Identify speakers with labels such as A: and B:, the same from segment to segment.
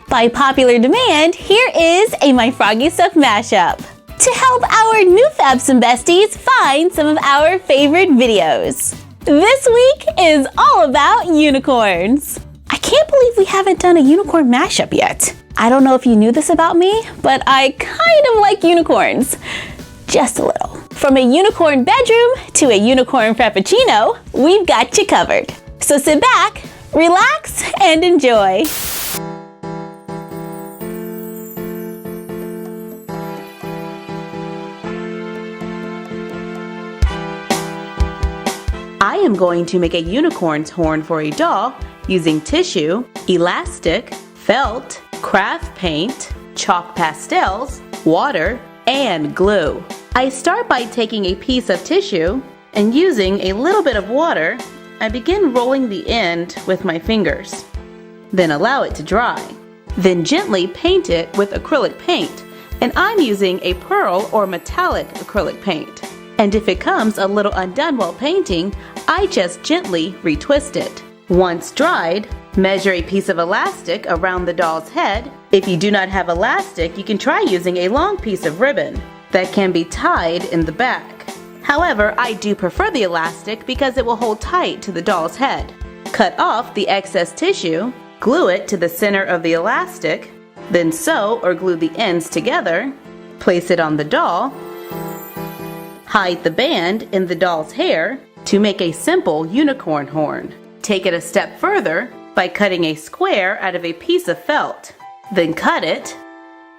A: By popular demand, here is a My Froggy Stuff mashup to help our new Fabsome besties find some of our favorite videos. This week is all about unicorns. I can't believe we haven't done a unicorn mashup yet. I don't know if you knew this about me, but I kind of like unicorns. Just a little. From a unicorn bedroom to a unicorn frappuccino, we've got you covered. So sit back, relax, and enjoy. I am going to make a unicorn's horn for a doll using tissue, elastic, felt, craft paint, chalk pastels, water, and glue. I start by taking a piece of tissue and using a little bit of water, I begin rolling the end with my fingers. Then allow it to dry. Then gently paint it with acrylic paint, and I'm using a pearl or metallic acrylic paint. And if it comes a little undone while painting, I just gently retwist it. Once dried, measure a piece of elastic around the doll's head. If you do not have elastic, you can try using a long piece of ribbon that can be tied in the back. However, I do prefer the elastic because it will hold tight to the doll's head. Cut off the excess tissue, glue it to the center of the elastic, then sew or glue the ends together, place it on the doll, hide the band in the doll's hair to make a simple unicorn horn. Take it a step further by cutting a square out of a piece of felt. Then cut it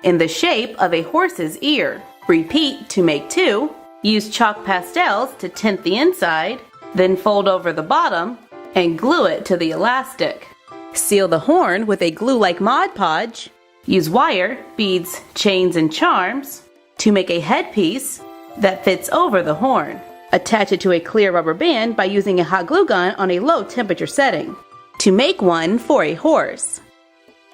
A: in the shape of a horse's ear. Repeat to make two. Use chalk pastels to tint the inside. Then fold over the bottom and glue it to the elastic. Seal the horn with a glue-like Mod Podge. Use wire, beads, chains, and charms to make a headpiece that fits over the horn. Attach it to a clear rubber band by using a hot glue gun on a low temperature setting to make one for a horse.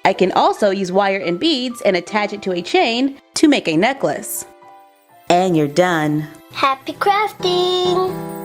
A: I can also use wire and beads and attach it to a chain to make a necklace. And you're done.
B: Happy crafting!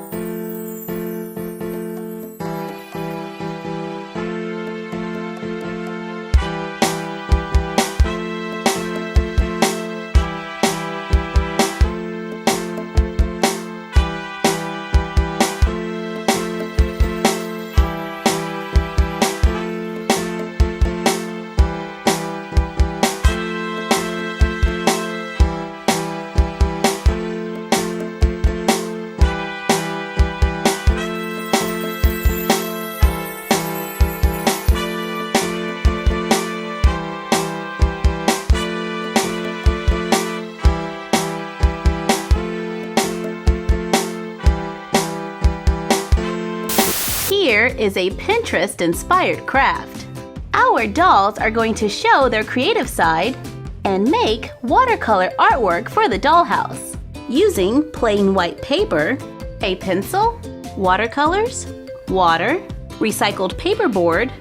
A: Here is a Pinterest-inspired craft. Our dolls are going to show their creative side and make watercolor artwork for the dollhouse using plain white paper, a pencil, watercolors, water, recycled paperboard,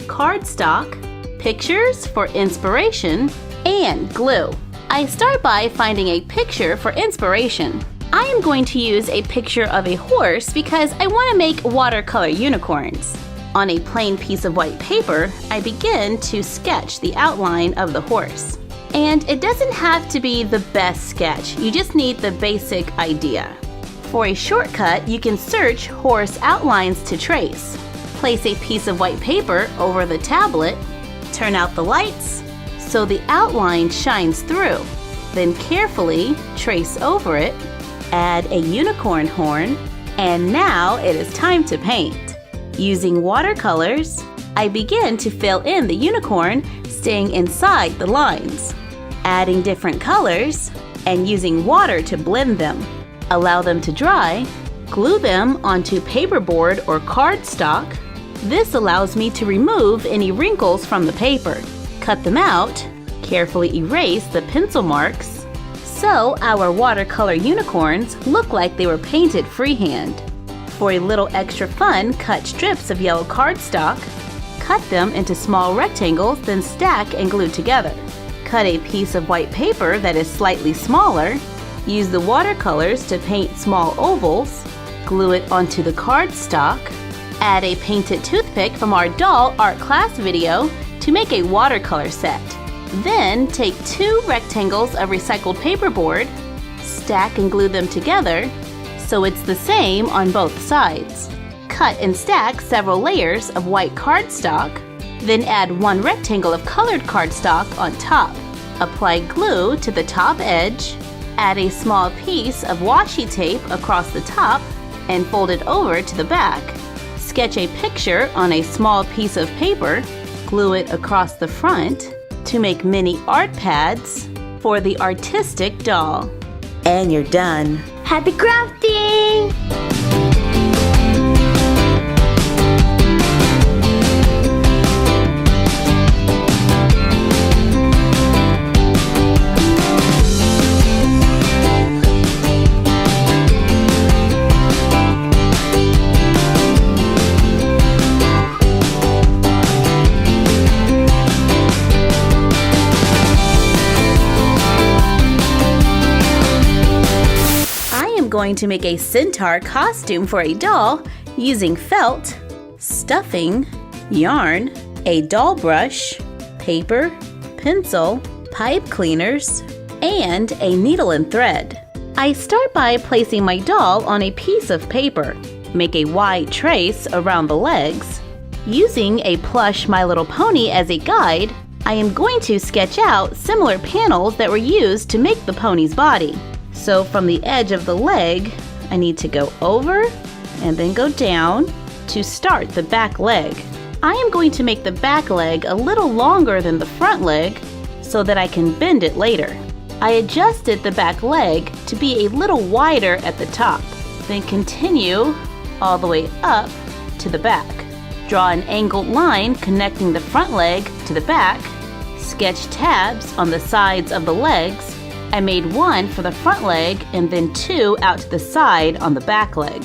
A: cardstock, pictures for inspiration, and glue. I start by finding a picture for inspiration. I am going to use a picture of a horse because I want to make watercolor unicorns. On a plain piece of white paper, I begin to sketch the outline of the horse. And it doesn't have to be the best sketch, you just need the basic idea. For a shortcut, you can search horse outlines to trace. Place a piece of white paper over the tablet, turn out the lights so the outline shines through. Then carefully trace over it. Add a unicorn horn, and now it is time to paint. Using watercolors, I begin to fill in the unicorn, staying inside the lines. Adding different colors, and using water to blend them. Allow them to dry, glue them onto paperboard or cardstock. This allows me to remove any wrinkles from the paper. Cut them out, carefully erase the pencil marks, so our watercolor unicorns look like they were painted freehand. For a little extra fun, cut strips of yellow cardstock, cut them into small rectangles, then stack and glue together. Cut a piece of white paper that is slightly smaller, use the watercolors to paint small ovals, glue it onto the cardstock, add a painted toothpick from our doll art class video to make a watercolor set. Then take 2 rectangles of recycled paperboard, stack and glue them together so it's the same on both sides. Cut and stack several layers of white cardstock, then add 1 rectangle of colored cardstock on top. Apply glue to the top edge, add a small piece of washi tape across the top and fold it over to the back. Sketch a picture on a small piece of paper, glue it across the front to make mini art pads for the artistic doll.
C: And you're done.
B: Happy crafting!
A: Going to make a centaur costume for a doll using felt, stuffing, yarn, a doll brush, paper, pencil, pipe cleaners, and a needle and thread. I start by placing my doll on a piece of paper. Make a wide trace around the legs. Using a plush My Little Pony as a guide, I am going to sketch out similar panels that were used to make the pony's body. So from the edge of the leg, I need to go over and then go down to start the back leg. I am going to make the back leg a little longer than the front leg so that I can bend it later. I adjusted the back leg to be a little wider at the top, then continue all the way up to the back. Draw an angled line connecting the front leg to the back. Sketch tabs on the sides of the legs. I made 1 for the front leg and then 2 out to the side on the back leg.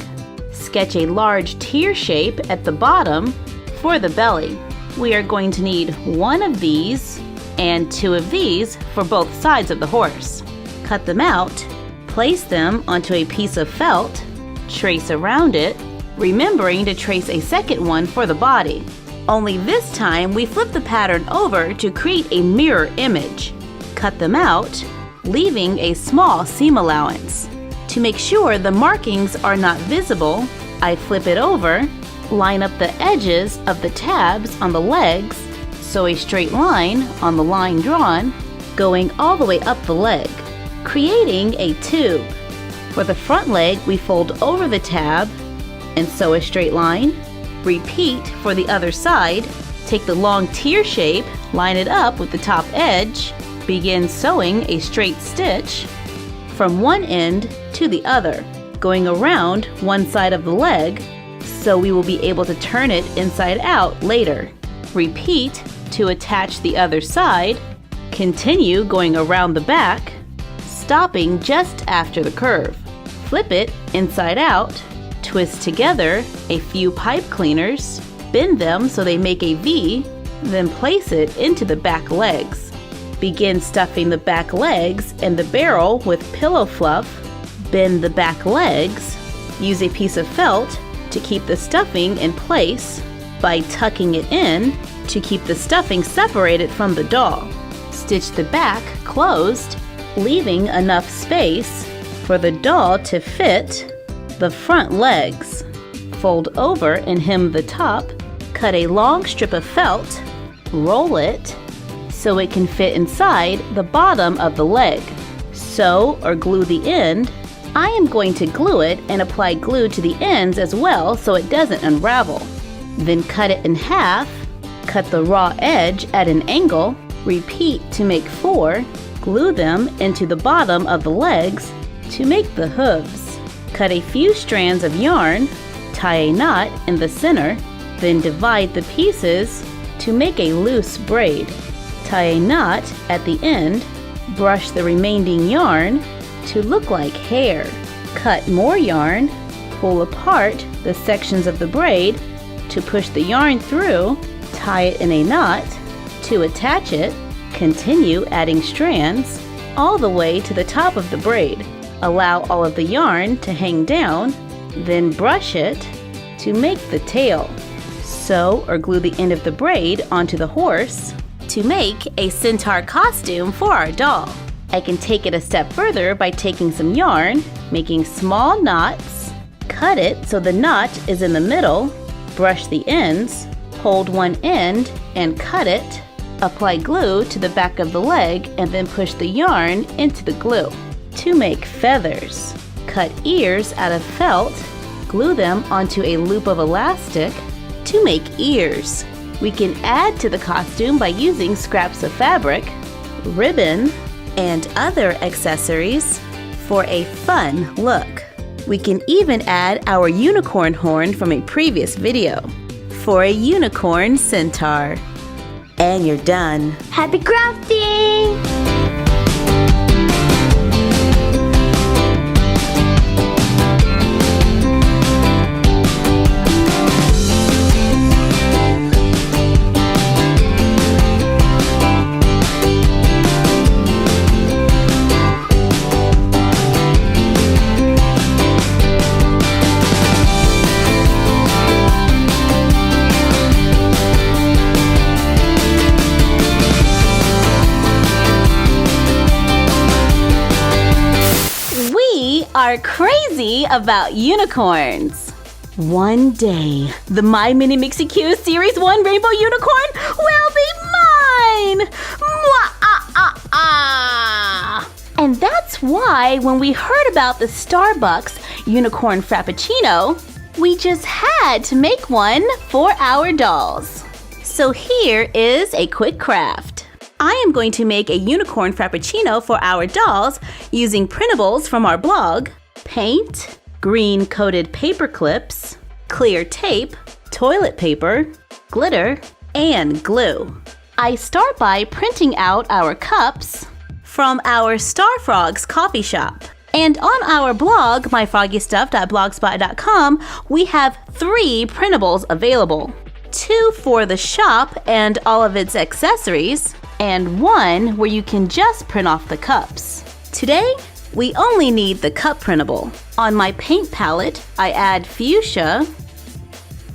A: Sketch a large tear shape at the bottom for the belly. We are going to need 1 of these and 2 of these for both sides of the horse. Cut them out, place them onto a piece of felt, trace around it, remembering to trace a second one for the body. Only this time we flip the pattern over to create a mirror image. Cut them out, leaving a small seam allowance. To make sure the markings are not visible, I flip it over, line up the edges of the tabs on the legs, so a straight line on the line drawn, going all the way up the leg, creating a tube. For the front leg, we fold over the tab and sew a straight line. Repeat for the other side. Take the long tear shape, line it up with the top edge, begin sewing a straight stitch from one end to the other, going around one side of the leg, so we will be able to turn it inside out later. Repeat to attach the other side. Continue going around the back, stopping just after the curve. Flip it inside out, twist together a few pipe cleaners, bend them so they make a V, then place it into the back legs. Begin stuffing the back legs and the barrel with pillow fluff. Bend the back legs. Use a piece of felt to keep the stuffing in place by tucking it in to keep the stuffing separated from the doll. Stitch the back closed, leaving enough space for the doll to fit the front legs. Fold over and hem the top. Cut a long strip of felt, roll it so it can fit inside the bottom of the leg. Sew or glue the end. I am going to glue it and apply glue to the ends as well so it doesn't unravel. Then cut it in half. Cut the raw edge at an angle. Repeat to make 4. Glue them into the bottom of the legs to make the hooves. Cut a few strands of yarn. Tie a knot in the center. Then divide the pieces to make a loose braid. Tie a knot at the end. Brush the remaining yarn to look like hair. Cut more yarn. Pull apart the sections of the braid to push the yarn through. Tie it in a knot. To attach it, continue adding strands all the way to the top of the braid. Allow all of the yarn to hang down, then brush it to make the tail. Sew or glue the end of the braid onto the horse to make a Centaur costume for our doll. I can take it a step further by taking some yarn, making small knots, cut it so the knot is in the middle, brush the ends, hold one end and cut it, apply glue to the back of the leg and then push the yarn into the glue. To make feathers, cut ears out of felt, glue them onto a loop of elastic to make ears. We can add to the costume by using scraps of fabric, ribbon, and other accessories for a fun look. We can even add our unicorn horn from a previous video for a unicorn centaur.
C: And you're done.
B: Happy crafting!
A: Are crazy about unicorns. One day, the My Mini Mixie Q Series 1 Rainbow Unicorn will be mine! And that's why when we heard about the Starbucks Unicorn Frappuccino, we just had to make one for our dolls. So here is a quick craft. I am going to make a unicorn frappuccino for our dolls using printables from our blog, paint, green coated paper clips, clear tape, toilet paper, glitter, and glue. I start by printing out our cups from our Star Frogs coffee shop. And on our blog, myfroggystuff.blogspot.com, we have 3 printables available. 2 for the shop and all of its accessories, and 1 where you can just print off the cups. Today, we only need the cup printable. On my paint palette, I add fuchsia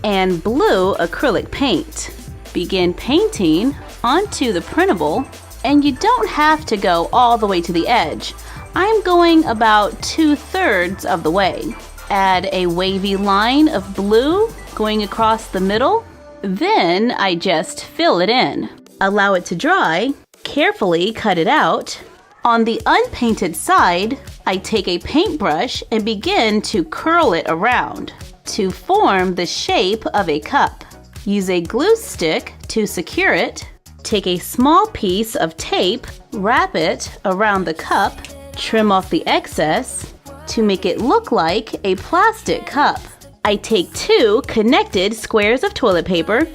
A: and blue acrylic paint. Begin painting onto the printable, and you don't have to go all the way to the edge. I'm going about 2/3 of the way. Add a wavy line of blue going across the middle. Then I just fill it in. Allow it to dry, carefully cut it out. On the unpainted side, I take a paintbrush and begin to curl it around to form the shape of a cup. Use a glue stick to secure it. Take a small piece of tape, wrap it around the cup, trim off the excess to make it look like a plastic cup. I take 2 connected squares of toilet paper,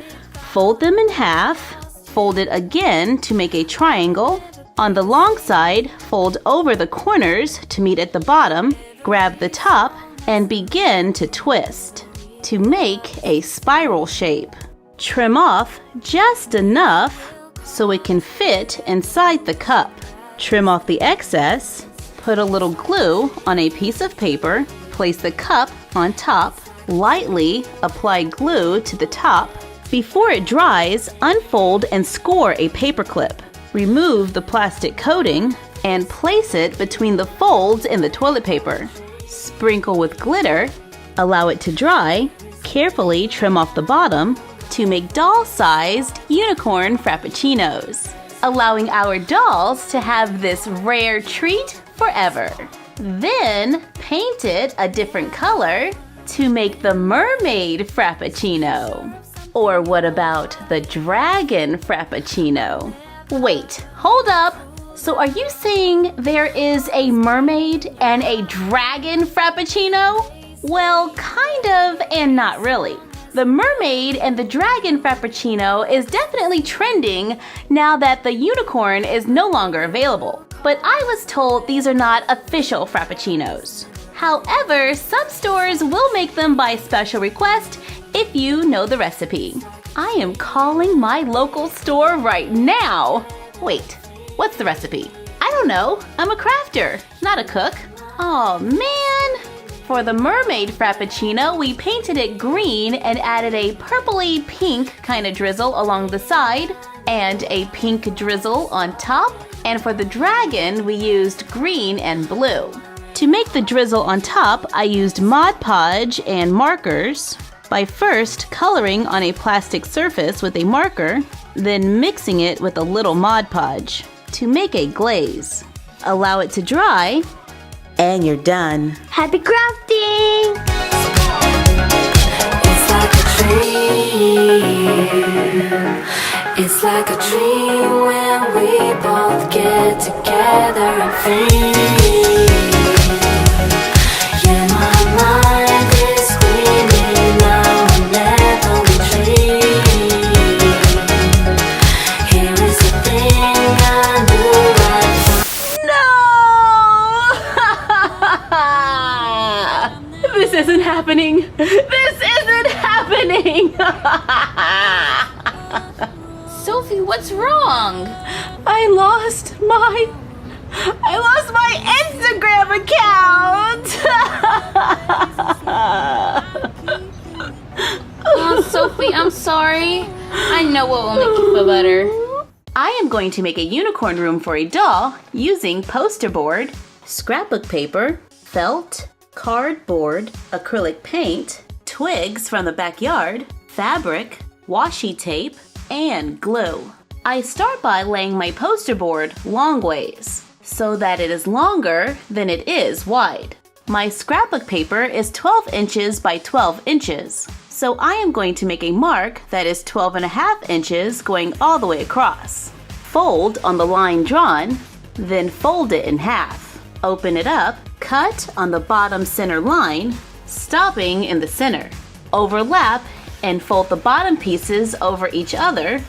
A: fold them in half, fold it again to make a triangle. On the long side, fold over the corners to meet at the bottom, grab the top, and begin to twist to make a spiral shape. Trim off just enough so it can fit inside the cup. Trim off the excess, put a little glue on a piece of paper, place the cup on top, lightly apply glue to the top. Before it dries, unfold and score a paper clip. Remove the plastic coating and place it between the folds in the toilet paper. Sprinkle with glitter, allow it to dry, carefully trim off the bottom to make doll-sized unicorn frappuccinos, allowing our dolls to have this rare treat forever. Then paint it a different color to make the Mermaid Frappuccino. Or what about the Dragon Frappuccino? Wait, hold up. So are you saying there is a mermaid and a dragon Frappuccino? Well, kind of and not really. The mermaid and the dragon Frappuccino is definitely trending now that the unicorn is no longer available. But I was told these are not official Frappuccinos. However, some stores will make them by special request if you know the recipe. I am calling my local store right now. Wait, what's the recipe? I don't know. I'm a crafter, not a cook. Oh man. for the Mermaid Frappuccino, we painted it green and added a purpley pink kind of drizzle along the side and a pink drizzle on top. And for the dragon, we used green and blue. To make the drizzle on top, I used Mod Podge and markers by first coloring on a plastic surface with a marker, then mixing it with a little Mod Podge to make a glaze. Allow it to dry,
C: and you're done.
B: Happy crafting!
D: It's like a dream when we both get together and free. Yeah, my mind is screaming now whenever we dream. Here is the thing I knew right
A: No! This isn't happening! This isn't happening! Sophie, what's wrong? I lost my Instagram account!
E: Oh, Sophie, I'm sorry. I know what will make you feel better.
A: I am going to make a unicorn room for a doll using poster board, scrapbook paper, felt, cardboard, acrylic paint, twigs from the backyard, fabric, washi tape, and glue. I start by laying my poster board long ways so that it is longer than it is wide. My scrapbook paper is 12 inches by 12 inches, so I am going to make a mark that is 12.5 inches going all the way across. Fold on the line drawn, then fold it in half. Open it up, cut on the bottom center line, stopping in the center. Overlap and fold the bottom pieces over each other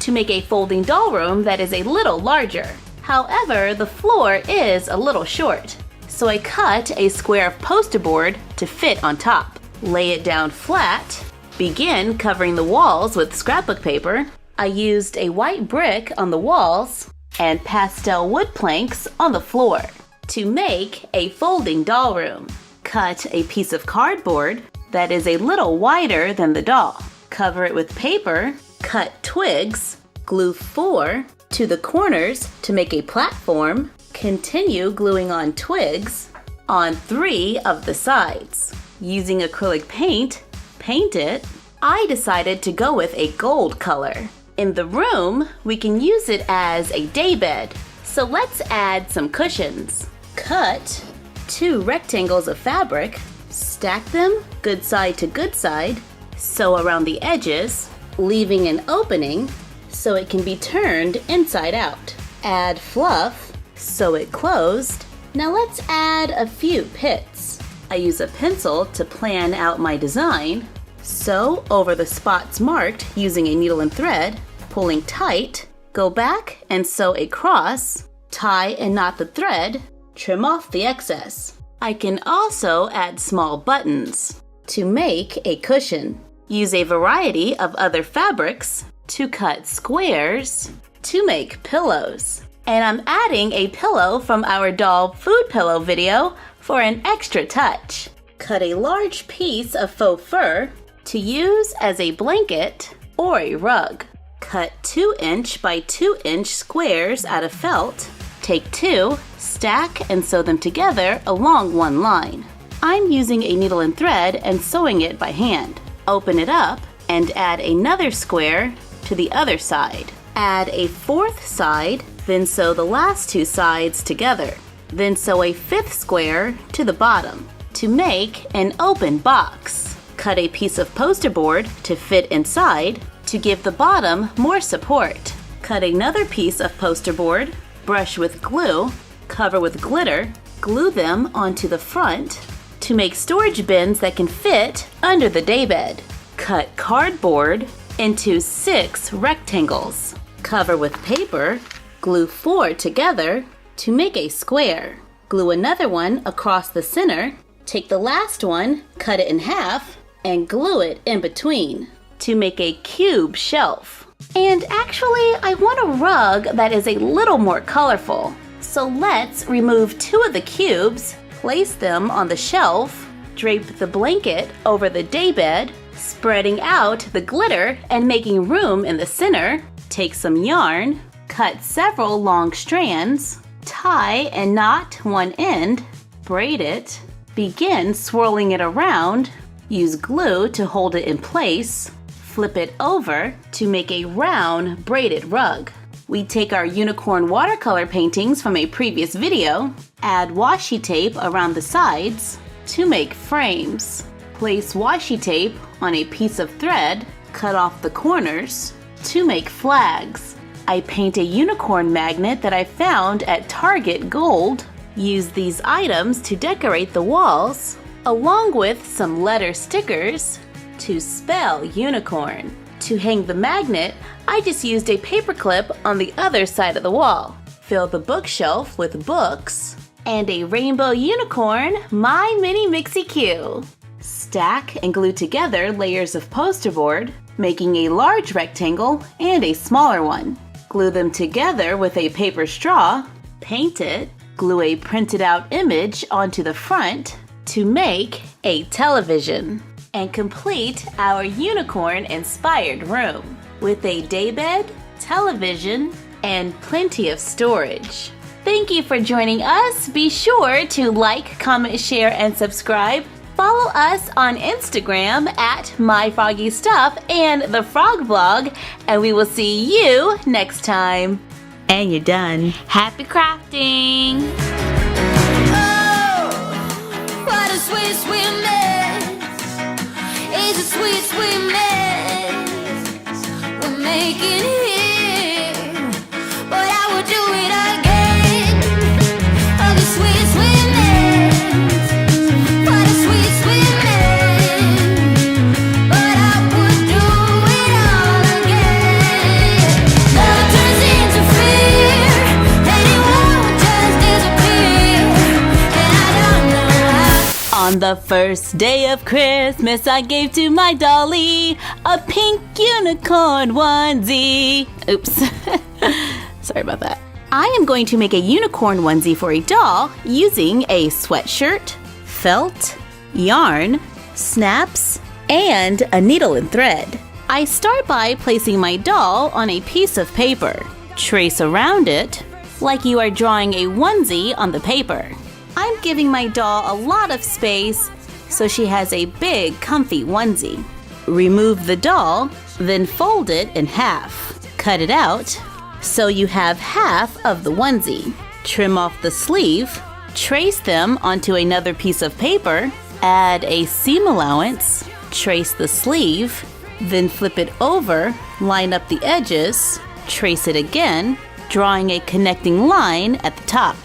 A: to make a folding doll room that is a little larger. However, the floor is a little short, so I cut a square of poster board to fit on top. Lay it down flat, begin covering the walls with scrapbook paper. I used a white brick on the walls and pastel wood planks on the floor to make a folding doll room. Cut a piece of cardboard that is a little wider than the doll. Cover it with paper, cut twigs, glue 4 to the corners to make a platform. Continue gluing on twigs on 3 of the sides. Using acrylic paint, paint it. I decided to go with a gold color. In the room, we can use it as a daybed, so let's add some cushions. Cut 2 rectangles of fabric, stack them good side to good side, sew around the edges, leaving an opening so it can be turned inside out. Add fluff, sew it closed. Now let's add a few pits. I use a pencil to plan out my design. Sew over the spots marked using a needle and thread, pulling tight. Go back and sew a cross, tie and knot the thread, trim off the excess. I can also add small buttons to make a cushion. Use a variety of other fabrics to cut squares to make pillows. And I'm adding a pillow from our doll food pillow video for an extra touch. Cut a large piece of faux fur to use as a blanket or a rug. Cut 2-inch by 2-inch squares out of felt. Take 2, stack and sew them together along one line. I'm using a needle and thread and sewing it by hand. Open it up and add another square to the other side. Add a 4th side, then sew the last 2 sides together. Then sew a 5th square to the bottom to make an open box. Cut a piece of poster board to fit inside to give the bottom more support. Cut another piece of poster board, brush with glue, cover with glitter, glue them onto the front to make storage bins that can fit under the daybed. Cut cardboard into 6 rectangles. Cover with paper, glue 4 together to make a square. Glue another one across the center. Take the last one, cut it in half, and glue it in between to make a cube shelf. And actually, I want a rug that is a little more colorful. So let's remove 2 of the cubes, place them on the shelf, Drape the blanket over the daybed, spreading out the glitter and making room in the center. Take some yarn, cut several long strands, tie and knot one end, braid it, begin swirling it around, use glue to hold it in place, flip it over to make a round braided rug. We take our unicorn watercolor paintings from a previous video, add washi tape around the sides to make frames. Place washi tape on a piece of thread, cut off the corners to make flags. I paint a unicorn magnet that I found at Target Gold. Use these items to decorate the walls, along with some letter stickers to spell unicorn. To hang the magnet, I just used a paper clip on the other side of the wall. Fill the bookshelf with books and a rainbow unicorn, my mini Mixie Q. Stack and glue together layers of poster board, making a large rectangle and a smaller one. Glue them together with a paper straw, paint it, glue a printed out image onto the front to make a television. And complete our unicorn-inspired room with a daybed, television, and plenty of storage. Thank you for joining us. Be sure to like, comment, share, and subscribe. Follow us on Instagram at My Froggy Stuff and the Frog Blog, and we will see you next time.
C: And you're done.
E: Happy crafting!
D: Oh, what a sweet, sweet mess. It's a sweet, sweet mess we're making here, but I would do it again. Oh, the sweet, sweet mess. What a sweet, sweet mess, but I would do it all again. Love turns into fear, and it won't just disappear, and I don't know how.
A: On the first day of Christmas, I gave to my dolly a pink unicorn onesie. Oops. Sorry about that. I am going to make a unicorn onesie for a doll using a sweatshirt, felt, yarn, snaps, and a needle and thread. I start by placing my doll on a piece of paper. Trace around it like you are drawing a onesie on the paper. I'm giving my doll a lot of space so she has a big, comfy onesie. Remove the doll, then fold it in half. Cut it out so you have half of the onesie. Trim off the sleeve, trace them onto another piece of paper, add a seam allowance, trace the sleeve, then flip it over, line up the edges, trace it again, drawing a connecting line at the top.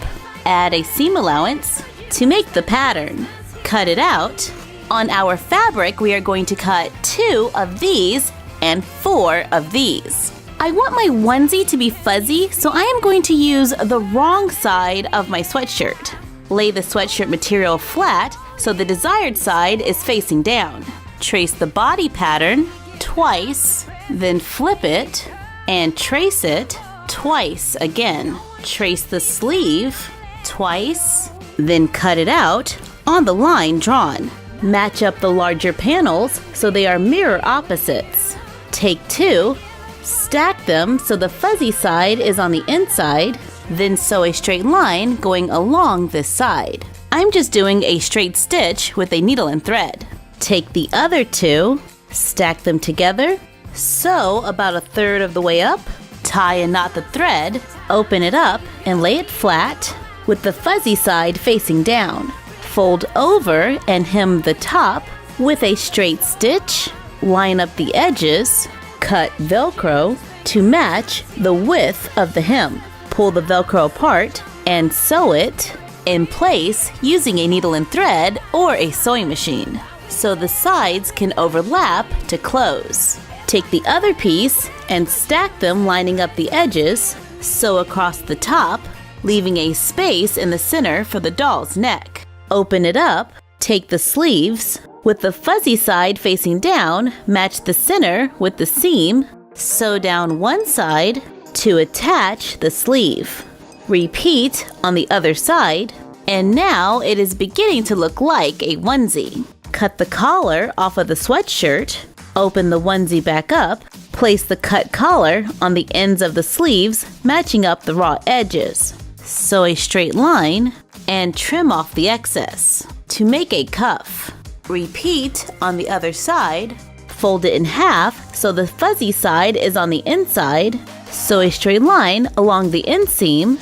A: Add a seam allowance to make the pattern. Cut it out. On our fabric, we are going to cut 2 of these and 4 of these. I want my onesie to be fuzzy, so I am going to use the wrong side of my sweatshirt. Lay the sweatshirt material flat so the desired side is facing down. Trace the body pattern twice, then flip it and trace it twice again. Trace the sleeve twice, then cut it out on the line drawn. Match up the larger panels so they are mirror opposites. Take 2, stack them so the fuzzy side is on the inside, then sew a straight line going along this side. I'm just doing a straight stitch with a needle and thread. Take the other 2, stack them together, sew about 1/3 of the way up, tie and knot the thread, open it up and lay it flat with the fuzzy side facing down. Fold over and hem the top with a straight stitch, line up the edges, cut Velcro to match the width of the hem. Pull the Velcro apart and sew it in place using a needle and thread or a sewing machine, so the sides can overlap to close. Take the other piece and stack them lining up the edges, sew across the top, leaving a space in the center for the doll's neck. Open it up, take the sleeves, with the fuzzy side facing down, match the center with the seam, sew down one side to attach the sleeve. Repeat on the other side, And now it is beginning to look like a onesie. Cut the collar off of the sweatshirt, open the onesie back up, place the cut collar on the ends of the sleeves, matching up the raw edges. Sew a straight line and trim off the excess to make a cuff. Repeat on the other side. Fold it in half so the fuzzy side is on the inside. Sew a straight line along the inseam.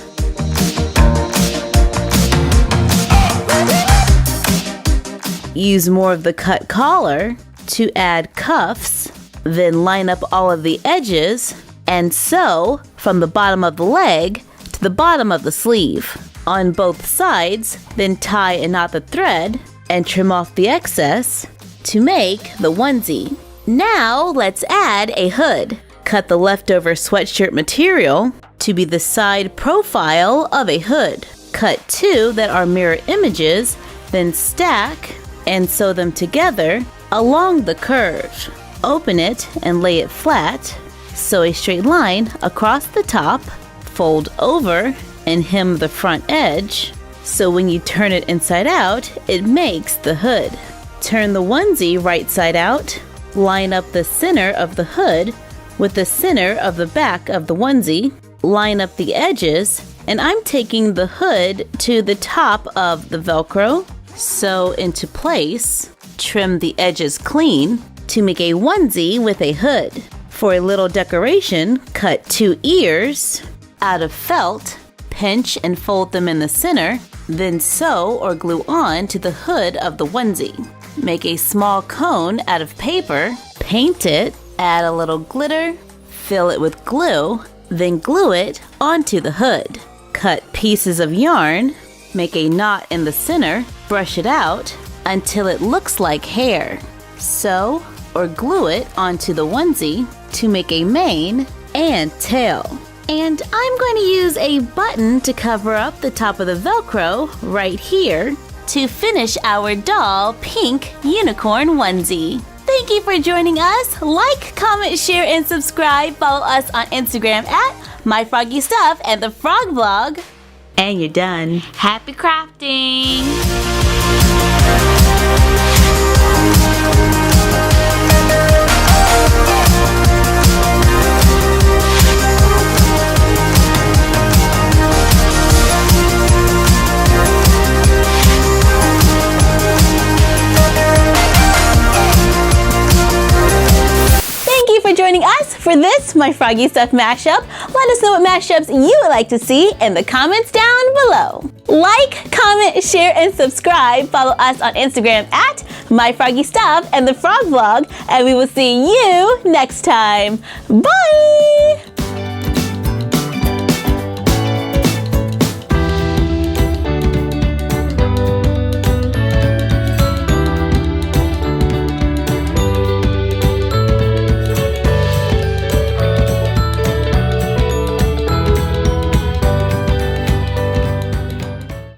A: Use more of the cut collar to add cuffs. Then line up all of the edges and sew from the bottom of the leg to the bottom of the sleeve on both sides. Then tie and knot the thread and trim off the excess to make the onesie. Now let's add a hood. Cut the leftover sweatshirt material to be the side profile of a hood. Cut two that are mirror images, then stack and sew them together along the curve. Open it and lay it flat. Sew a straight line across the top, fold over and hem the front edge. So when you turn it inside out, it makes the hood. Turn the onesie right side out. Line up the center of the hood with the center of the back of the onesie. Line up the edges, and I'm taking the hood to the top of the Velcro. Sew into place. Trim the edges clean to make a onesie with a hood. For a little decoration, cut 2 ears out of felt. Pinch and fold them in the center, then sew or glue on to the hood of the onesie. Make a small cone out of paper, paint it, add a little glitter, fill it with glue, then glue it onto the hood. Cut pieces of yarn, make a knot in the center, brush it out until it looks like hair. Sew or glue it onto the onesie to make a mane and tail. And I'm going to use a button to cover up the top of the Velcro right here to finish our doll pink unicorn onesie. Thank you for joining us. Like, comment, share, and subscribe. Follow us on Instagram at My Froggy Stuff and the Frog Blog.
C: And you're done.
E: Happy crafting!
A: For joining us for this My Froggy Stuff mashup. Let us know what mashups you would like to see in the comments down below. Like, comment, share, and subscribe. Follow us on Instagram at My Froggy Stuff and the Frog Vlog, and we will see you next time. Bye!